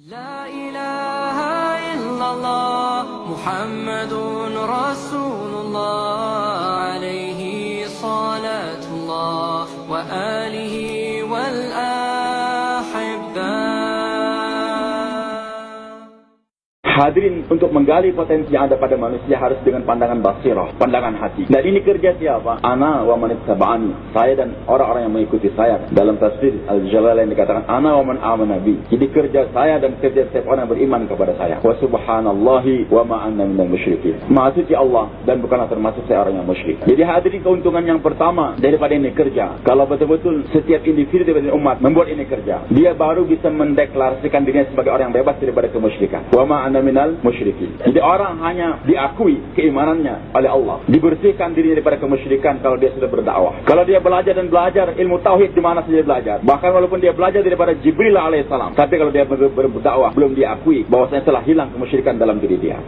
لا إله إلا الله محمد رسول الله عليه صلاة الله وآله والأحبة. Hadirin, untuk menggali potensi yang ada pada manusia harus dengan pandangan basirah, pandangan hati. Dan ini kerja siapa? Ana wa man ittaba'ani, saya dan orang-orang yang mengikuti saya. Dalam tafsir Al-Jalalain dikatakan ana wa man amana bi. Jadi kerja saya dan kerja setiap orang yang beriman kepada saya. Wa subhanallahi wa ma anna minal musyrikin. Maha suci Allah dan bukanlah termasuk saya orang yang musyrik. Jadi hadirin, keuntungan yang pertama daripada ini kerja, kalau betul-betul setiap individu daripada umat membuat ini kerja, dia baru bisa mendeklarasikan dirinya sebagai orang yang bebas daripada kemusyrikan. Wa ma anna minal musyrikin. Jadi orang hanya diakui keimanannya oleh Allah, dibersihkan dirinya daripada kemusyrikan kalau dia sudah berdakwah. Kalau dia belajar dan belajar ilmu tauhid di mana saja belajar, bahkan walaupun dia belajar daripada Jibril alaihissalam, tapi kalau dia berdakwah belum diakui bahwasanya telah hilang kemusyrikan dalam diri dia.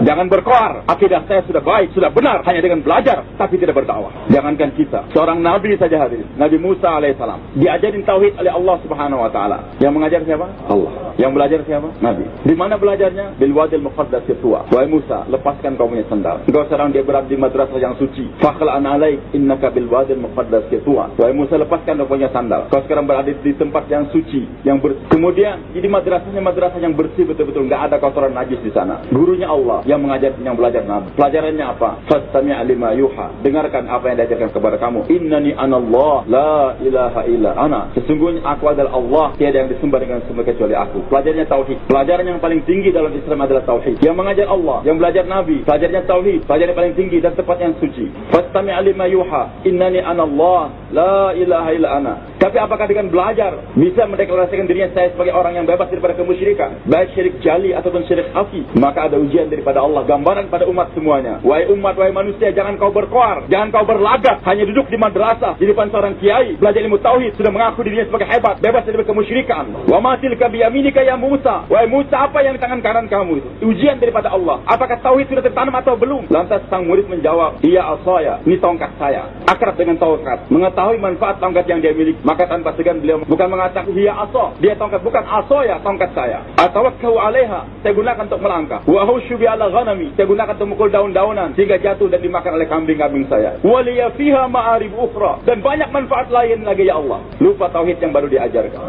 Jangan berkoar, akidah saya sudah baik, sudah benar, hanya dengan belajar, tapi tidak berdakwah. Jangankan kita, seorang Nabi saja hadirin, Nabi Musa alaihissalam, diajarin tauhid oleh Allah subhanahu wa ta'ala. Yang mengajar siapa? Allah. Yang belajar siapa? Nabi. Di mana belajarnya? Bil wadil muqaddas Tuwa. Wahai Musa, lepaskan kau punya sandal. Engkau sekarang dia berada di madrasah yang suci. Fakhla'an alaik, innaka bil wadil muqaddas Tuwa. Wahai Musa, lepaskan kau punya sandal. Kau sekarang berada di tempat yang suci, yang bersih. Kemudian, jadi madrasahnya madrasah yang bersih betul-betul, enggak ada kotoran najis di sana. Gurunya Allah yang mengajar, yang belajar Nabi. Pelajarannya apa? Fastami' lima yuha. Dengarkan apa yang diajarkan kepada kamu. Innani anallah, la ilaha illa ana. Sesungguhnya aku adalah Allah, tiada yang disembah dengan sembah kecuali aku. Pelajarnya tauhid. Pelajaran yang paling tinggi dalam Islam adalah tauhid. Yang mengajar Allah, yang belajar Nabi, pelajarnya tauhid. Pelajaran yang paling tinggi dan tempat yang suci. Fastami' lima yuha. Innani anallah, la ilaha illa ana. Tapi apakah dengan belajar bisa mendeklarasikan dirinya saya sebagai orang yang bebas daripada kemusyrikan, baik syirik jali ataupun syirik khafi? Maka ada ujian daripada Allah, gambaran pada umat semuanya. Wahai umat, wahai manusia, jangan kau berkoar, jangan kau berlagak, hanya duduk di madrasah di depan seorang kiai, belajar ilmu tauhid, sudah mengaku dirinya sebagai hebat, bebas dari kemusyrikan. Wa ma tilka bi yaminika ya Musa. Wahai Musa, apa yang di tangan kanan kamu itu? Ujian daripada Allah. Apakah tauhid sudah tertanam atau belum? Lantas sang murid menjawab, iya asaya, ini tongkat saya. Akrab dengan tongkat, mengetahui manfaat tongkat yang dia miliki, maka tanpa segan beliau bukan mengatakan iya asa, dia tongkat, bukan asaya, tongkat saya. Atawakkau alaiha, saya gunakan untuk melangkah. Wa husyu bi ala ghanami, saya gunakan untuk memukul daun-daunan sehingga jatuh dan dimakan oleh kambing-kambing saya. Waliya fiha ma'arib ukhra, dan banyak manfaat lain lagi ya Allah. Lupa tauhid yang baru diajarkan.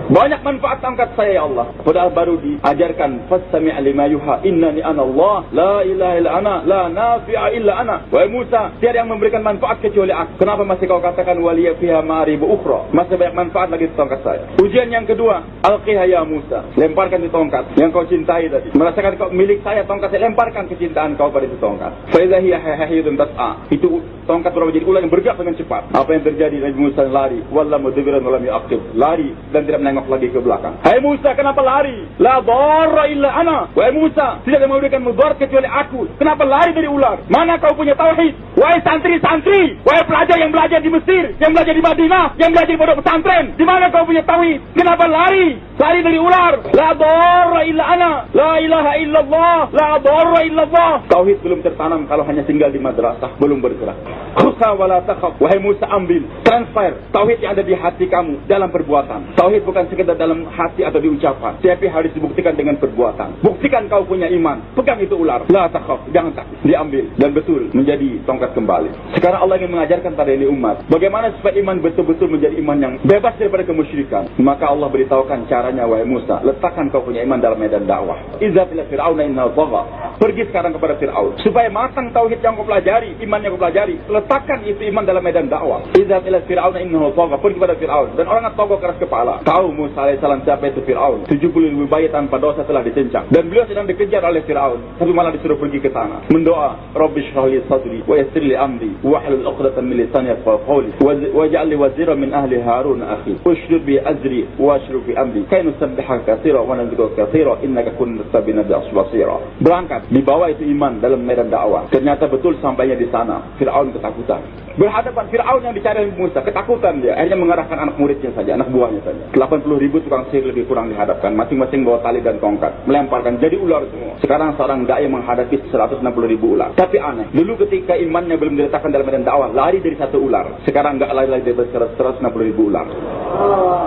Banyak manfaat tongkat saya ya Allah, padahal baru diajarkan fastami' lima yuha innani anallah la ilaha illa ana la nafi'a illa ana. Wahai Musa, tiada yang memberikan manfaat kecuali aku. Kenapa masih kau katakan waliya fiha ma'arib ukhra? Masih banyak manfaat lagi di tongkat saya. Ujian yang kedua, alqiha ya Musa, lemparkan di tongkat yang kau cintai tadi. Merasakan kau milik saya tongkat, saya lemparkan kecintaan kau pada itu tongkat. Fa idza hiya hayyatun tas'a, itu tongkat berubah jadi ular yang bergerak dengan cepat. Apa yang terjadi? Nabi Musa lari, walla mudbiran wa lam yu'aqib, lari dan tidak menengok lagi ke belakang. Hai Musa, kenapa lari? La dharra illa ana. Wahai Musa, tidak ada memberikan mudarat kecuali aku. Kenapa lari dari ular? Mana kau punya tauhid? Wahai santri-santri, wahai pelajar yang belajar di Mesir, yang belajar di Madinah, yang belajar di pondok pesantren, di mana kau punya tauhid? Kenapa lari? Lari dari ular. La dharra illa ana, la ilaha illallah, la dharra illallah. Tauhid belum tertanam kalau hanya tinggal di madrasah, belum bergerak. Khusa wala takhaf. Wahai Musa, ambil, transfer tauhid yang ada di hati kamu dalam perbuatan. Tauhid bukan sekedar dalam hati atau diucapkan, tapi harus dibuktikan dengan perbuatan. Buktikan kau punya iman. Pegang itu ular. La takhaf, jangan takut. Diambil dan betul menjadi tongkat kembali. Sekarang Allah ingin mengajarkan pada ini umat bagaimana supaya iman betul-betul menjadi iman yang bebas daripada kemusyrikan. Maka Allah beritahukan caranya, wahai Musa, letakkan kau punya iman dalam medan dakwah. Izhab ila fir'auna innahu tagha. Pergi sekarang kepada Fir'aun supaya matang tauhid yang kau pelajari, iman yang kau pelajari. Letakkan itu iman dalam medan dakwah. Izhab ila fir'auna innahu tagha. Pergi kepada Fir'aun, dan orang yang tagha keras kepala. Tahu Musa alaihissalam siapa itu Fir'aun? 70.000 bayi tanpa dosa telah dicincang, dan beliau sedang dikejar oleh Fir'aun, tapi malah disuruh pergi ke sana. Mendoa, Rabbi shrah li sadri wa yassir li amri wahlul 'uqdatam min lisani yafqahu qawli waj'al li waziran min ahli Harun akhi ushdud bi azri wa ashrif fi amri kay nusabbihaka katsira wa nadhkuruka katsira innaka kunta bina basira. Berangkat Dibawa itu iman dalam medan dakwah. Ternyata betul sampainya di sana, Fir'aun ketakutan. Berhadapan Fir'aun yang dicari Musa, ketakutan dia. Akhirnya mengarahkan anak muridnya saja, anak buahnya saja. 80.000 tukang sihir lebih kurang dihadapkan. Masing-masing bawa tali dan tongkat. Melemparkan, jadi ular semua. Sekarang seorang da'i menghadapi 160.000 ular. Tapi aneh, dulu ketika imannya belum diletakkan dalam medan dakwah, lari dari satu ular. Sekarang enggak lari dari 160.000 ular.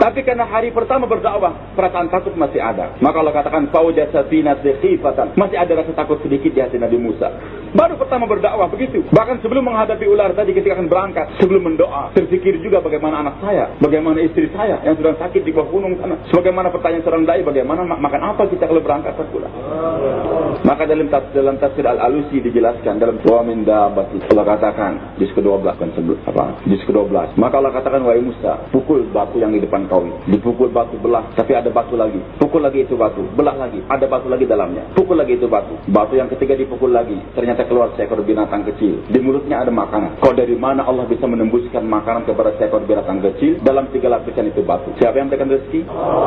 Tapi karena hari pertama berdakwah, perasaan takut masih ada. Maka Allah katakan, "Fawjasa fi nafsi khifatan." Masih ada rasa takut sedikit di hati Nabi Musa. Baru pertama berdakwah begitu. Bahkan sebelum menghadapi ular tadi ketika akan berangkat, sebelum mendoa, terpikir juga bagaimana anak saya, bagaimana istri saya yang sedang sakit di bawah gunung sana. Sebagaimana pertanyaan seorang dai, bagaimana makan apa kita kalau berangkat ke pulang. Maka dalam tafsir Al-Alusi dijelaskan dalam wa min dabbati, Allah katakan juz ke-12 kan sebelum juz ke-12. Maka Allah katakan, wahai Musa, pukul batu yang di depan kau. Dipukul batu belah, tapi ada batu lagi. Pukul lagi itu batu, belah lagi, ada batu lagi dalamnya. Pukul lagi itu batu. Batu yang ketiga dipukul lagi, ternyata keluar seekor binatang kecil. Di mulutnya ada makanan. Kau dari mana Allah bisa menembuskan makanan kepada seekor binatang kecil? Dalam 3 lapisan itu batu. Siapa yang memberikan rezeki?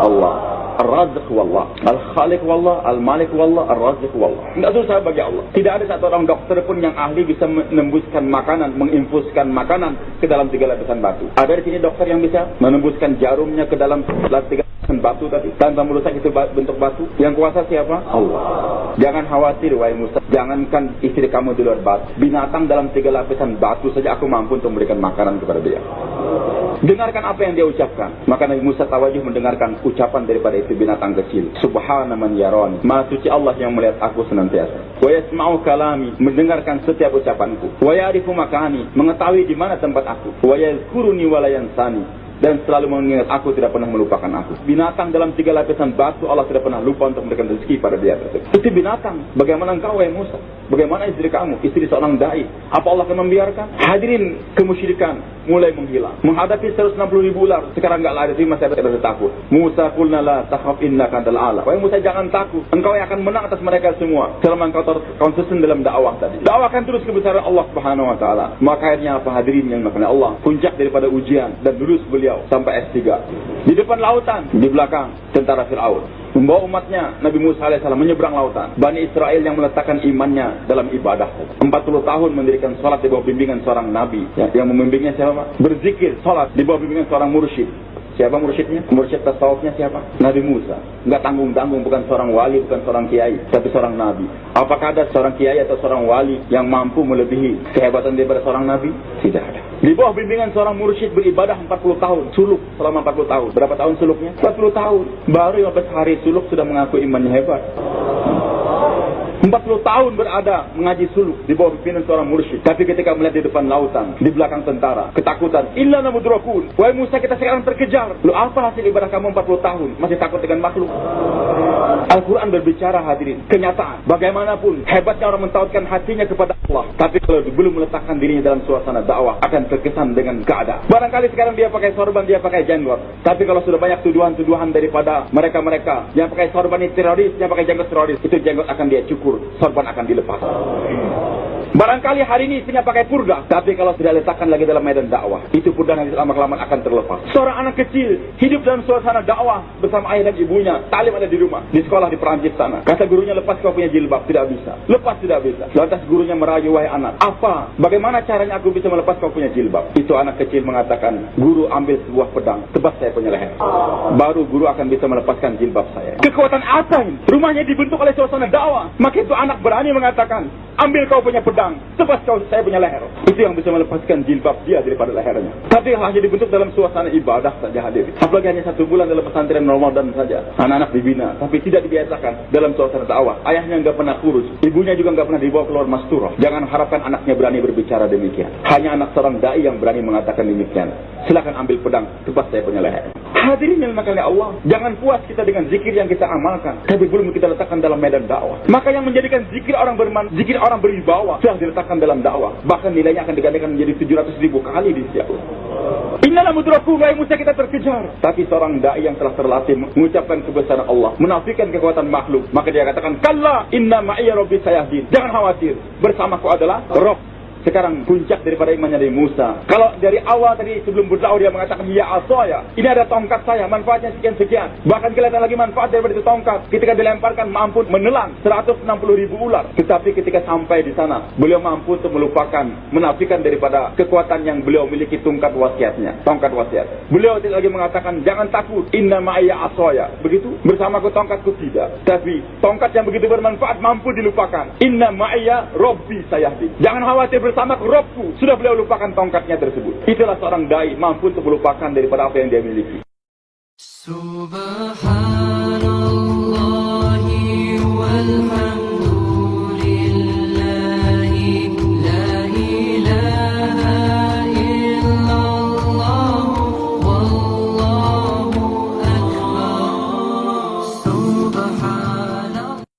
Allah. Ar-Razzaq wallah, Al-Khaliq wallah, Al-Malik wallah, Ar-Razzaq wallah. Enggak susah bagi Allah. Tidak ada satu orang dokter pun yang ahli bisa menembuskan makanan, menginfuskan makanan ke dalam 3 lapisan batu. Ada di sini dokter yang bisa menembuskan jarumnya ke dalam 3 lapisan batu tadi tanpa merusak itu bentuk batu? Yang kuasa siapa? Allah. Jangan khawatir wahai Musa, jangankan istri kamu di luar batu, binatang dalam 3 lapisan batu saja aku mampu untuk memberikan makanan kepada dia. Dengarkan apa yang dia ucapkan. Maka Nabi Musa tawajuh mendengarkan ucapan daripada itu binatang kecil. Subhana man yarani, Maha suci Allah yang melihat aku senantiasa. Wa yasma'u kalami, mendengarkan setiap ucapanku. Wa ya'rifu makani, mengetahui di mana tempat aku. Wa yadhkuruni wa la yansani, dan selalu mengingat aku, tidak pernah melupakan aku. Binatang dalam 3 lapisan batu, Allah tidak pernah lupa untuk memberikan rezeki pada dia. Itu binatang. Bagaimana engkau wahai Musa? Bagaimana istri kamu? Istri seorang dai. Apa Allah akan membiarkan? Hadirin kemusyrikan mulai menghilang. Menghadapi 160.000 ular. Sekarang enggak lari, tapi masih ada rasa takut. Musa qulna la takhaf innaka antal a'la. Wahai Musa, jangan takut. Engkau yang akan menang atas mereka semua. Selama engkau konsisten dalam dakwah tadi. Dakwahkan terus kebesaran Allah Subhanahu wa taala. Maka akhirnya apa hadirin yang dimakan Allah? Puncak daripada ujian dan lulus beliau sampai S3. Di depan lautan, di belakang tentara Fir'aun. Membawa umatnya, Nabi Musa AS menyeberang lautan. Bani Israel yang meletakkan imannya dalam ibadah. 40 tahun mendirikan sholat di bawah bimbingan seorang Nabi. Yang membimbingnya siapa? Berzikir, sholat di bawah bimbingan seorang mursyid. Siapa mursyidnya? Mursyid tasawufnya siapa? Nabi Musa. Enggak tanggung-tanggung, bukan seorang wali, bukan seorang kiai, tapi seorang nabi. Apakah ada seorang kiai atau seorang wali yang mampu melebihi kehebatan daripada seorang nabi? Tidak ada. Di bawah bimbingan seorang mursyid beribadah 40 tahun, suluk selama 40 tahun. Berapa tahun suluknya? 40 tahun. Baru 15 hari suluk sudah mengaku imannya hebat. 40 tahun berada mengaji suluk di bawah pimpinan seorang mursyid. Tapi ketika melihat di depan lautan, di belakang tentara, ketakutan. Inna namudrakun. Wahai Musa, kita sekarang terkejar. Lu apa hasil ibadah kamu 40 tahun? Masih takut dengan makhluk? Al-Quran berbicara hadirin. Kenyataan. Bagaimanapun hebatnya orang mentauhidkan hatinya kepada Allah. Tapi kalau belum meletakkan dirinya dalam suasana dakwah, akan terkesan dengan keadaan. Barangkali sekarang dia pakai sorban, dia pakai jenggot. Tapi kalau sudah banyak tuduhan-tuduhan daripada mereka-mereka yang pakai sorban ini teroris, yang pakai jenggot teroris, itu jenggot akan dia cukur, sorban akan dilepas. Barangkali hari ini istrinya pakai purdah, tapi kalau sudah letakkan lagi dalam medan dakwah, itu purdah nanti lama-kelamaan akan terlepas. Seorang anak kecil hidup dalam suasana dakwah bersama ayah dan ibunya, talim ada di rumah, di sekolah di Perancis sana. Kata gurunya, lepas kau punya jilbab. Tidak bisa. Lepas tidak bisa. Lantas gurunya merayu, wahai anak, apa? Bagaimana caranya aku bisa melepas kau punya jilbab? Itu anak kecil mengatakan, guru ambil sebuah pedang, tebas saya punya leher. Baru guru akan bisa melepaskan jilbab saya. Kekuatan apa ini? Rumahnya dibentuk oleh suasana dakwah. Maka itu anak berani mengatakan, ambil kau punya pedang, tebas kau saya punya leher. Itu yang bisa melepaskan jilbab dia daripada lehernya. Tapi hanya dibentuk dalam suasana ibadah saja hadir. Apalagi hanya 1 bulan dalam pesantren Ramadan saja. Anak-anak dibina, tapi tidak dibiasakan dalam suasana dakwah. Ayahnya enggak pernah kurus, ibunya juga enggak pernah dibawa keluar masturah. Jangan harapkan anaknya berani berbicara demikian. Hanya anak seorang dai yang berani mengatakan demikian. Silakan ambil pedang, tebas saya punya leher. Hadirin yang dimakan oleh Allah, jangan puas kita dengan zikir yang kita amalkan, tapi belum kita letakkan dalam medan dakwah. Maka yang menjadikan zikir orang zikir orang berwibawa sudah diletakkan dalam dakwah. Bahkan nilainya akan digandakan menjadi 700.000 kali di sisi Allah. Innal mudrakun, wahai Musa, kita terkejar. Tapi seorang dai yang telah terlatih mengucapkan kebesaran Allah, menafikan kekuatan makhluk, maka dia katakan, kalla inna ma'iya rabbi sayahdin. Jangan khawatir, bersamaku adalah Rabb Sekarang puncak daripada imannya dari Musa. Kalau dari awal tadi sebelum berdakwah dia mengatakan ya asaya, ini ada tongkat saya, manfaatnya sekian-sekian. Bahkan kelihatan lagi manfaat daripada itu tongkat. Ketika dilemparkan mampu menelan 160.000 ular. Tetapi ketika sampai di sana, beliau mampu untuk melupakan, menafikan daripada kekuatan yang beliau miliki tongkat wasiatnya. Tongkat wasiat. Beliau tidak lagi mengatakan jangan takut, inna ma'aya asaya. Begitu bersamaku tongkatku tidak. Tapi tongkat yang begitu bermanfaat mampu dilupakan. Inna ma'aya robbi sayahdi. Jangan khawatir, bersama Robku. Sudah beliau lupakan tongkatnya tersebut. Itulah seorang dai mampu untuk melupakan daripada apa yang dia miliki. Subhanallah walhamdulillah.